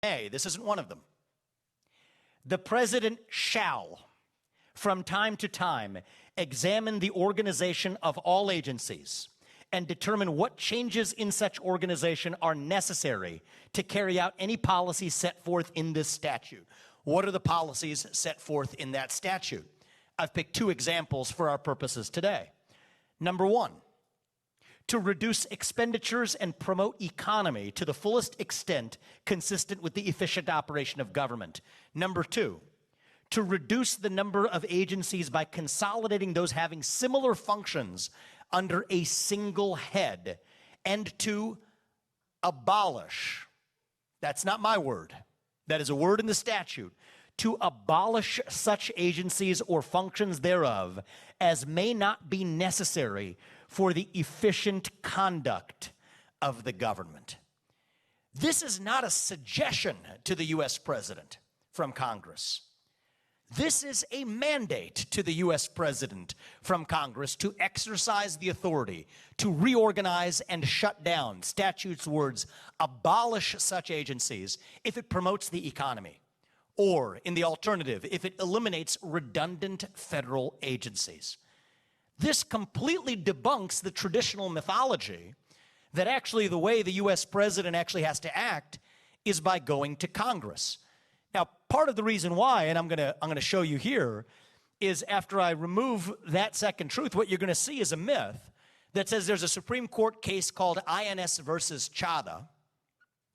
may, this isn't one of them. The president shall, from time to time, examine the organization of all agencies and determine what changes in such organization are necessary to carry out any policies set forth in this statute. What are the policies set forth in that statute? I've picked two examples for our purposes today. Number one, to reduce expenditures and promote economy to the fullest extent consistent with the efficient operation of government. Number two, to reduce the number of agencies by consolidating those having similar functions under a single head, and to abolish, that's not my word, that is a word in the statute, to abolish such agencies or functions thereof as may not be necessary for the efficient conduct of the government. This is not a suggestion to the U.S. president from Congress. This is a mandate to the U.S. president from Congress to exercise the authority to reorganize and shut down, statute's words, abolish such agencies if it promotes the economy, or, in the alternative, if it eliminates redundant federal agencies. This completely debunks the traditional mythology that actually the way the U.S. president actually has to act is by going to Congress. Now, part of the reason why, and I'm gonna show you here, is after I remove that second truth, what you're gonna see is a myth that says there's a Supreme Court case called INS versus Chadha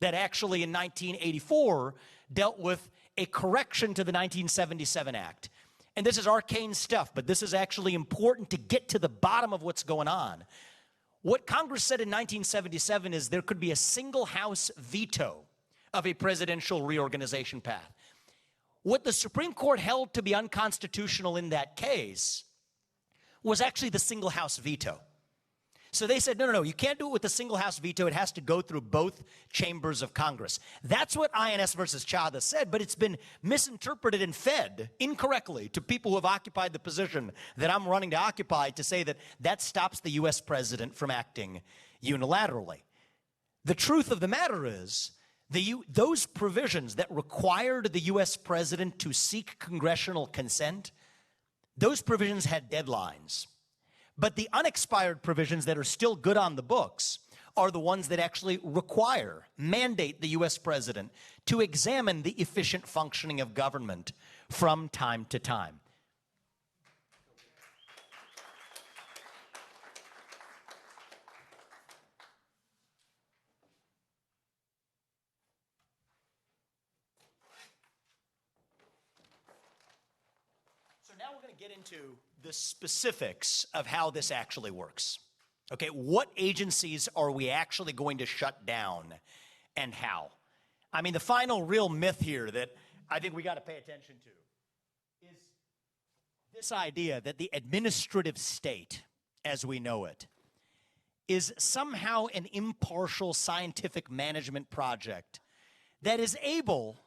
that actually in 1984 dealt with a correction to the 1977 Act. And this is arcane stuff, but this is actually important to get to the bottom of what's going on. What Congress said in 1977 is there could be a single House veto of a presidential reorganization path. What the Supreme Court held to be unconstitutional in that case was actually the single House veto. So they said, no, you can't do it with the single House veto. It has to go through both chambers of Congress. That's what INS versus Chadha said, but it's been misinterpreted and fed incorrectly to people who have occupied the position that I'm running to occupy to say that that stops the U.S. president from acting unilaterally. The truth of the matter is, those provisions that required the U.S. president to seek congressional consent, those provisions had deadlines. But the unexpired provisions that are still good on the books are the ones that actually mandate the U.S. president to examine the efficient functioning of government from time to time. So now we're going to get into the specifics of how this actually works. Okay, what agencies are we actually going to shut down and how? I mean, the final real myth here that I think we got to pay attention to is this idea that the administrative state, as we know it, is somehow an impartial scientific management project that is able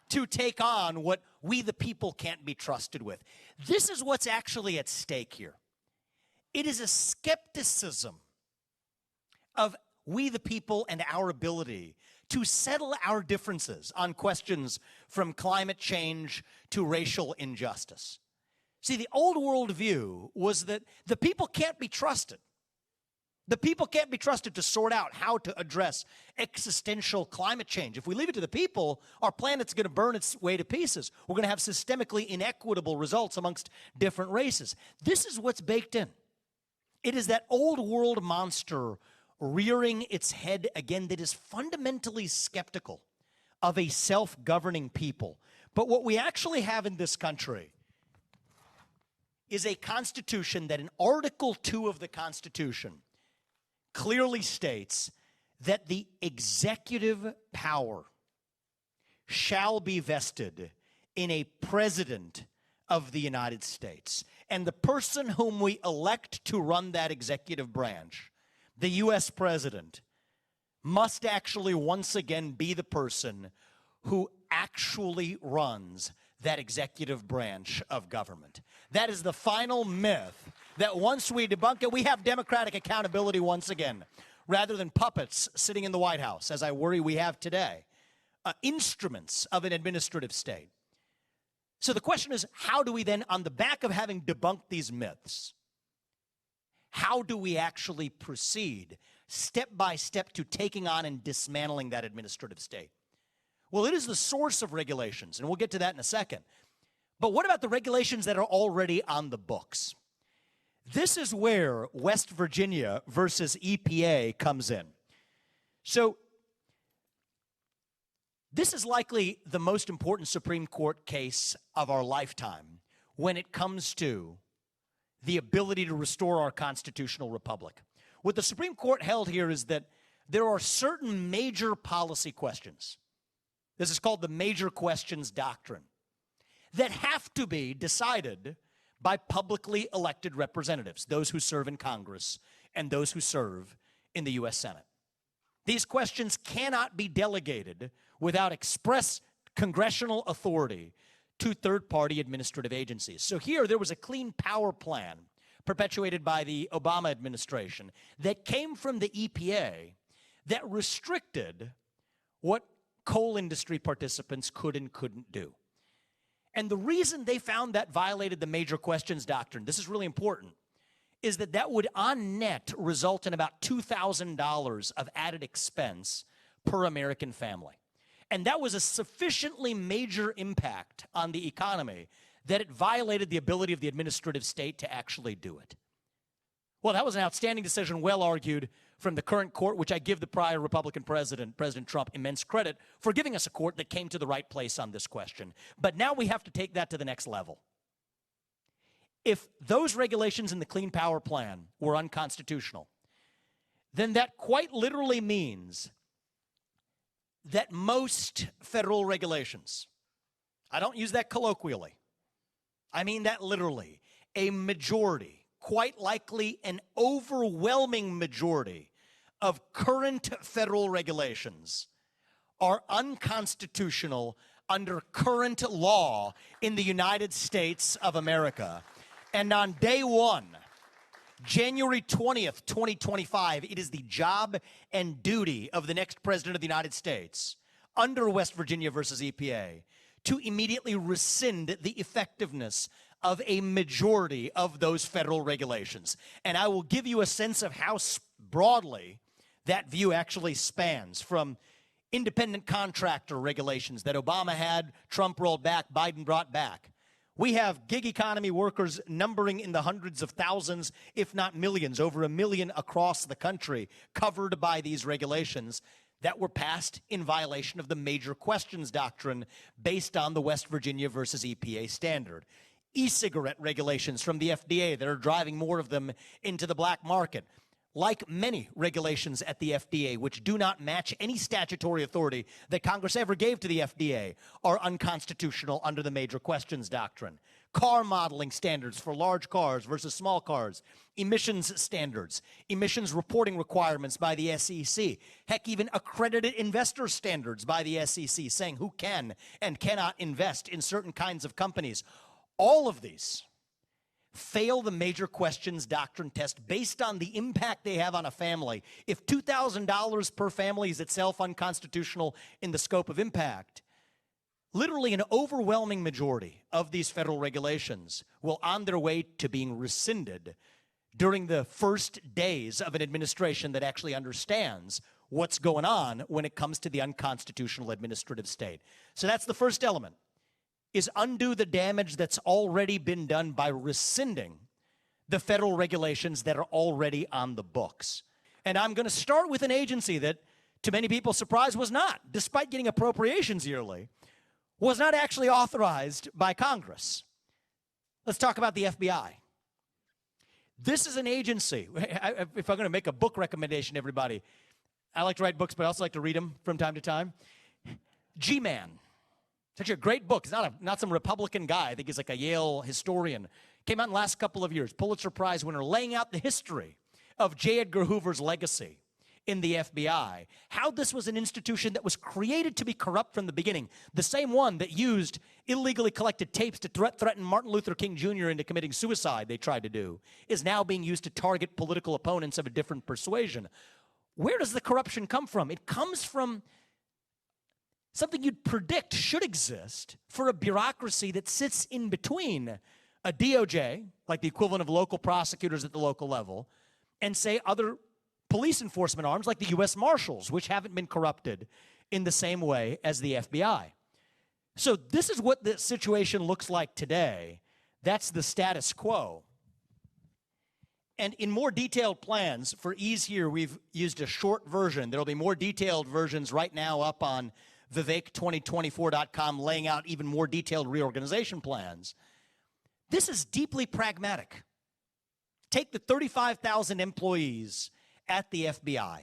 to take on what we the people can't be trusted with. This is what's actually at stake here. It is a skepticism of we the people and our ability to settle our differences on questions from climate change to racial injustice. See, the old world view was that the people can't be trusted. The people can't be trusted to sort out how to address existential climate change. If we leave it to the people, our planet's going to burn its way to pieces. We're going to have systemically inequitable results amongst different races. This is what's baked in. It is that old world monster rearing its head again that is fundamentally skeptical of a self-governing people. But what we actually have in this country is a constitution that in Article 2 of the Constitution clearly states that the executive power shall be vested in a president of the United States. And the person whom we elect to run that executive branch, the U.S. president, must actually once again be the person who actually runs that executive branch of government. That is the final myth that once we debunk it, we have democratic accountability once again, rather than puppets sitting in the White House, as I worry we have today, instruments of an administrative state. So the question is, how do we then, on the back of having debunked these myths, how do we actually proceed step by step to taking on and dismantling that administrative state? Well, it is the source of regulations, and we'll get to that in a second. But what about the regulations that are already on the books? This is where West Virginia versus EPA comes in. So this is likely the most important Supreme Court case of our lifetime when it comes to the ability to restore our constitutional republic. What the Supreme Court held here is that there are certain major policy questions. This is called the major questions doctrine, that have to be decided by publicly elected representatives, those who serve in Congress and those who serve in the U.S. Senate. These questions cannot be delegated without express congressional authority to third-party administrative agencies. So here there was a clean power plan perpetuated by the Obama administration that came from the EPA that restricted what coal industry participants could and couldn't do. And the reason they found that violated the major questions doctrine, this is really important, is that that would on net result in about $2,000 of added expense per American family. And that was a sufficiently major impact on the economy that it violated the ability of the administrative state to actually do it. Well, that was an outstanding decision, well argued from the current court, which I give the prior Republican president, President Trump, immense credit for giving us a court that came to the right place on this question. But now we have to take that to the next level. If those regulations in the Clean Power Plan were unconstitutional, then that quite literally means that most federal regulations, I don't use that colloquially, I mean that literally, a majority, quite likely an overwhelming majority of current federal regulations are unconstitutional under current law in the United States of America. And on day one, January 20th, 2025, it is the job and duty of the next president of the United States, under West Virginia versus EPA, to immediately rescind the effectiveness of a majority of those federal regulations. And I will give you a sense of how broadly that view actually spans, from independent contractor regulations that Obama had, Trump rolled back, Biden brought back. We have gig economy workers numbering in the hundreds of thousands, if not millions, over 1 million across the country, covered by these regulations that were passed in violation of the major questions doctrine based on the West Virginia versus EPA standard. E-cigarette regulations from the FDA that are driving more of them into the black market. Like many regulations at the FDA, which do not match any statutory authority that Congress ever gave to the FDA, are unconstitutional under the major questions doctrine. Car modeling standards for large cars versus small cars. Emissions standards. Emissions reporting requirements by the SEC. Heck, even accredited investor standards by the SEC saying who can and cannot invest in certain kinds of companies. All of these fail the major questions doctrine test based on the impact they have on a family. If $2,000 per family is itself unconstitutional in the scope of impact, literally an overwhelming majority of these federal regulations will on their way to being rescinded during the first days of an administration that actually understands what's going on when it comes to the unconstitutional administrative state. So that's the first element, is undo the damage that's already been done by rescinding the federal regulations that are already on the books. And I'm going to start with an agency that, to many people's surprise, was not, despite getting appropriations yearly, was not actually authorized by Congress. Let's talk about the FBI. This is an agency. If I'm going to make a book recommendation, everybody, I like to write books, but I also like to read them from time to time. G-Man. It's actually a great book. It's not some Republican guy. I think he's like a Yale historian. Came out in the last couple of years. Pulitzer Prize winner, laying out the history of J. Edgar Hoover's legacy in the FBI. How this was an institution that was created to be corrupt from the beginning. The same one that used illegally collected tapes to threaten Martin Luther King Jr. into committing suicide, they tried to do, is now being used to target political opponents of a different persuasion. Where does the corruption come from? It comes from something you'd predict should exist for a bureaucracy that sits in between a DOJ, like the equivalent of local prosecutors at the local level, and say other police enforcement arms like the U.S. Marshals, which haven't been corrupted in the same way as the FBI. So this is what the situation looks like today. That's the status quo. And in more detailed plans, for ease here, we've used a short version. There will be more detailed versions right now up on Vivek2024.com, laying out even more detailed reorganization plans. This is deeply pragmatic. Take the 35,000 employees at the FBI.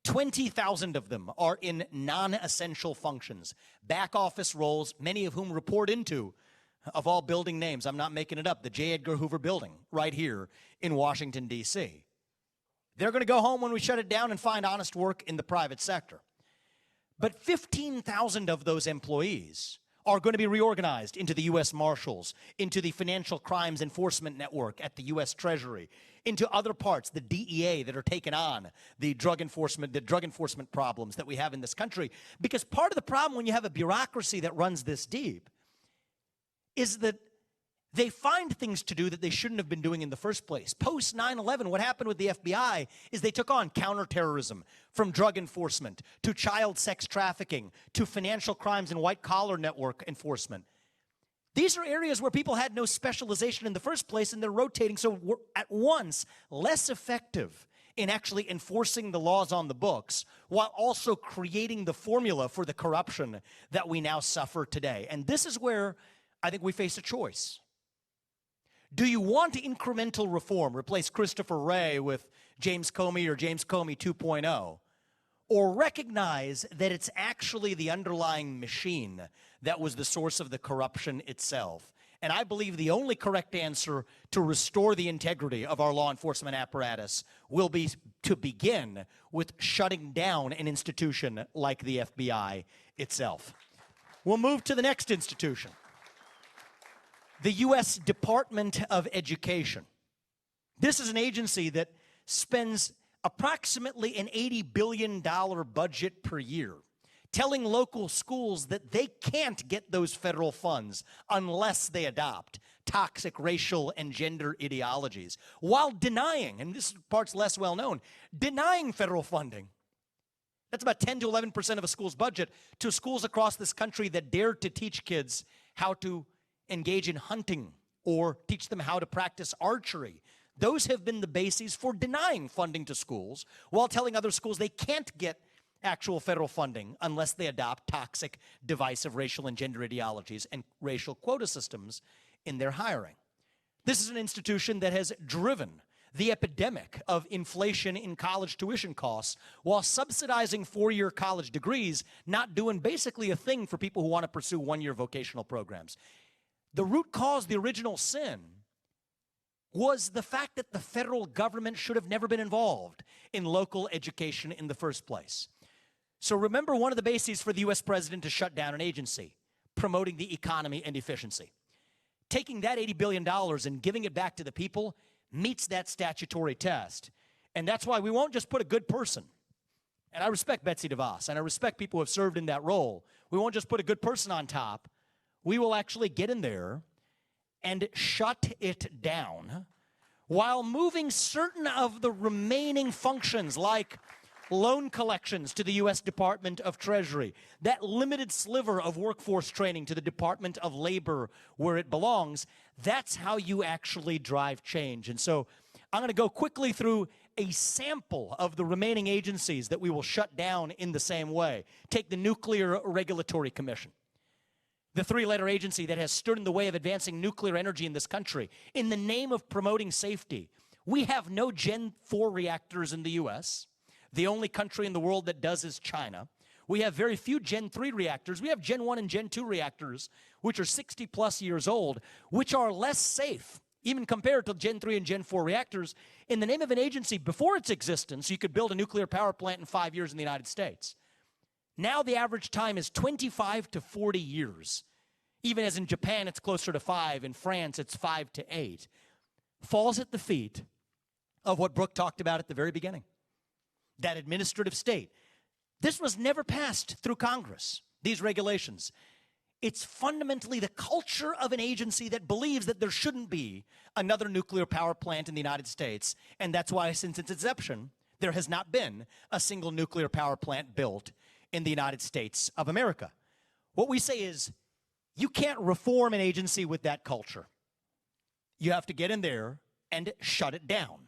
20,000 of them are in non-essential functions, back office roles, many of whom report into, of all building names, I'm not making it up, the J. Edgar Hoover building right here in Washington, D.C. They're going to go home when we shut it down and find honest work in the private sector. But 15,000 of those employees are going to be reorganized into the U.S. Marshals, into the Financial Crimes Enforcement Network at the U.S. Treasury, into other parts, the DEA, that are taking on the drug enforcement problems that we have in this country. Because part of the problem when you have a bureaucracy that runs this deep is that they find things to do that they shouldn't have been doing in the first place. Post 9/11, what happened with the FBI is they took on counterterrorism, from drug enforcement to child sex trafficking to financial crimes and white-collar network enforcement. These are areas where people had no specialization in the first place, and they're rotating, so we're at once less effective in actually enforcing the laws on the books, while also creating the formula for the corruption that we now suffer today. And this is where I think we face a choice. Do you want incremental reform, replace Christopher Wray with James Comey or James Comey 2.0, or recognize that it's actually the underlying machine that was the source of the corruption itself? And I believe the only correct answer to restore the integrity of our law enforcement apparatus will be to begin with shutting down an institution like the FBI itself. We'll move to the next institution. The U.S. Department of Education. This is an agency that spends approximately an $80 billion budget per year, telling local schools that they can't get those federal funds unless they adopt toxic racial and gender ideologies, while denying, and this part's less well known, denying federal funding. That's about 10 to 11% of a school's budget to schools across this country that dare to teach kids how to engage in hunting or teach them how to practice archery. Those have been the bases for denying funding to schools, while telling other schools they can't get actual federal funding unless they adopt toxic, divisive racial and gender ideologies and racial quota systems in their hiring. This is an institution that has driven the epidemic of inflation in college tuition costs while subsidizing four-year college degrees, not doing basically a thing for people who want to pursue one-year vocational programs. The root cause, the original sin, was the fact that the federal government should have never been involved in local education in the first place. So remember, one of the bases for the U.S. president to shut down an agency, promoting the economy and efficiency. Taking that $80 billion and giving it back to the people meets that statutory test. And that's why we won't just put a good person. And I respect Betsy DeVos, and I respect people who have served in that role. We won't just put a good person on top. We will actually get in there and shut it down while moving certain of the remaining functions, like loan collections, to the U.S. Department of Treasury, that limited sliver of workforce training to the Department of Labor where it belongs. That's how you actually drive change. And so I'm going to go quickly through a sample of the remaining agencies that we will shut down in the same way. Take the Nuclear Regulatory Commission, the three-letter agency that has stood in the way of advancing nuclear energy in this country. In the name of promoting safety, we have no Gen 4 reactors in the U.S. The only country in the world that does is China. We have very few Gen 3 reactors. We have Gen 1 and Gen 2 reactors, which are 60-plus years old, which are less safe, even compared to Gen 3 and Gen 4 reactors. In the name of an agency, before its existence, you could build a nuclear power plant in 5 years in the United States. Now the average time is 25 to 40 years. Even as in Japan, it's closer to 5. In France, it's 5 to 8. Falls at the feet of what Brooke talked about at the very beginning. That administrative state. This was never passed through Congress, these regulations. It's fundamentally the culture of an agency that believes that there shouldn't be another nuclear power plant in the United States, and that's why since its inception, there has not been a single nuclear power plant built in the United States of America. What we say is, you can't reform an agency with that culture. You have to get in there and shut it down.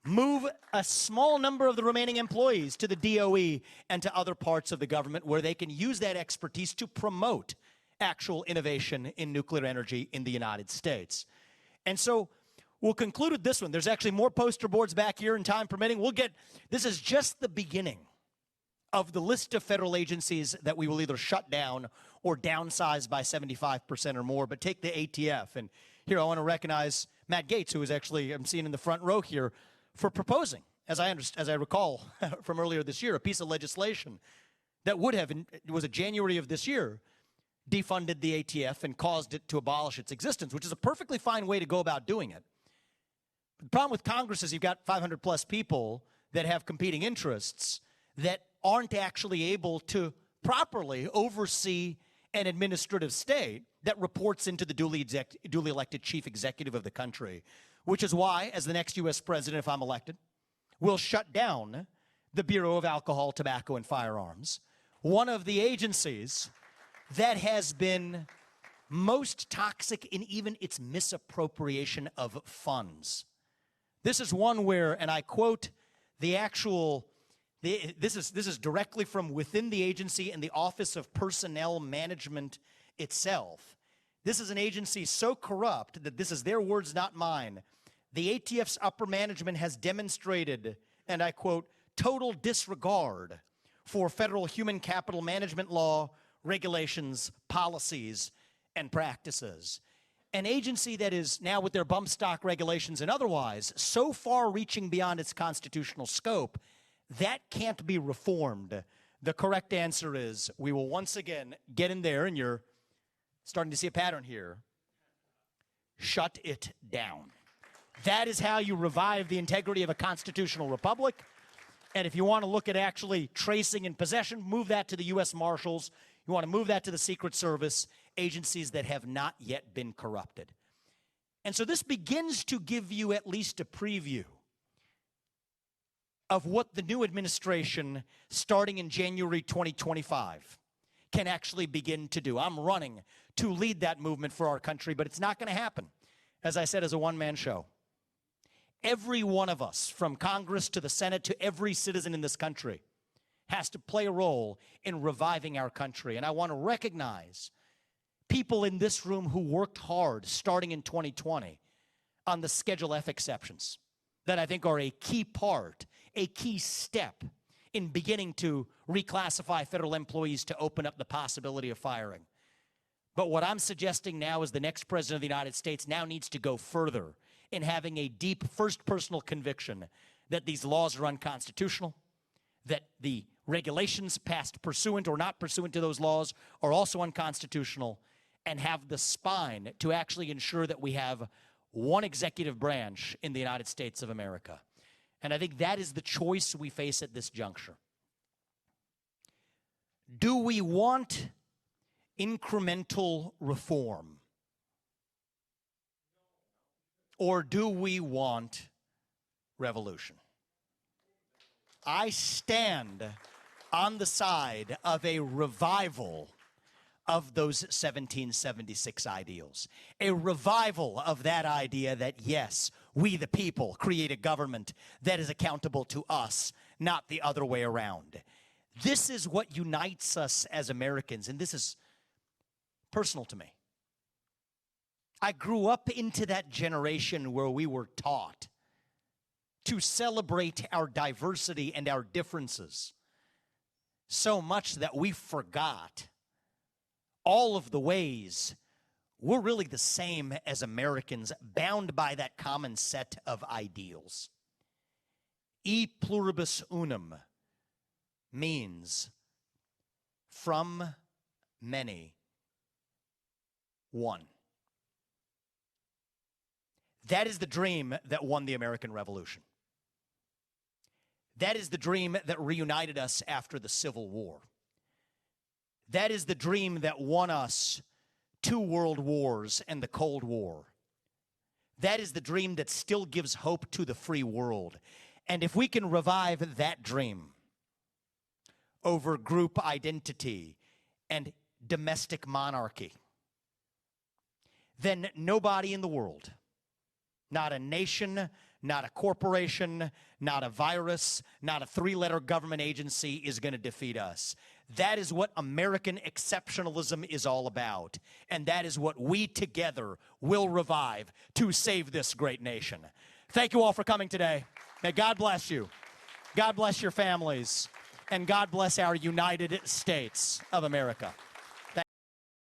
Move a small number of the remaining employees to the DOE and to other parts of the government where they can use that expertise to promote actual innovation in nuclear energy in the United States. And so we'll conclude with this one. There's actually more poster boards back here, and time permitting. This is just the beginning of the list of federal agencies that we will either shut down or downsize by 75% or more. But take the ATF. And here I want to recognize Matt Gaetz, who is actually, I'm seeing in the front row here, for proposing, as I recall from earlier this year, a piece of legislation that would have, it was a January of this year, defunded the ATF and caused it to abolish its existence, which is a perfectly fine way to go about doing it. The problem with Congress is you've got 500 plus people that have competing interests that aren't actually able to properly oversee an administrative state that reports into the duly elected chief executive of the country, which is why, as the next U.S. president, if I'm elected, we'll shut down the Bureau of Alcohol, Tobacco, and Firearms, one of the agencies that has been most toxic in even its misappropriation of funds. This is one where, and I quote the actual, this is directly from within the agency and the Office of Personnel Management itself. This is an agency so corrupt that this is their words, not mine. The ATF's upper management has demonstrated, and I quote, total disregard for federal human capital management law, regulations, policies, and practices. An agency that is now, with their bump stock regulations and otherwise, so far reaching beyond its constitutional scope, that can't be reformed. The correct answer is we will once again get in there, and you're starting to see a pattern here. Shut it down. That is how you revive the integrity of a constitutional republic. And if you want to look at actually tracing and possession, move that to the U.S. Marshals. You want to move that to the Secret Service, agencies that have not yet been corrupted. And so this begins to give you at least a preview of what the new administration, starting in January 2025, can actually begin to do. I'm running to lead that movement for our country, but it's not going to happen, as I said, as a one-man show. Every one of us, from Congress to the Senate to every citizen in this country, has to play a role in reviving our country. And I want to recognize people in this room who worked hard starting in 2020 on the Schedule F exceptions that I think are a key part, a key step in beginning to reclassify federal employees to open up the possibility of firing. But what I'm suggesting now is the next president of the United States now needs to go further in having a deep first personal conviction that these laws are unconstitutional, that the regulations passed pursuant or not pursuant to those laws are also unconstitutional, and have the spine to actually ensure that we have one executive branch in the United States of America. And I think that is the choice we face at this juncture. Do we want incremental reform? Or do we want revolution? I stand on the side of a revival of those 1776 ideals. A revival of that idea that, yes, we the people create a government that is accountable to us, not the other way around. This is what unites us as Americans, and this is personal to me. I grew up into that generation where we were taught to celebrate our diversity and our differences so much that we forgot all of the ways we're really the same as Americans, bound by that common set of ideals. E pluribus unum means from many, one. That is the dream that won the American Revolution. That is the dream that reunited us after the Civil War. That is the dream that won us 2 world wars and the Cold War. That is the dream that still gives hope to the free world. And if we can revive that dream over group identity and domestic monarchy, then nobody in the world, not a nation, not a corporation, not a virus, not a 3-letter government agency is going to defeat us. That is what American exceptionalism is all about. And that is what we together will revive to save this great nation. Thank you all for coming today. May God bless you. God bless your families. And God bless our United States of America.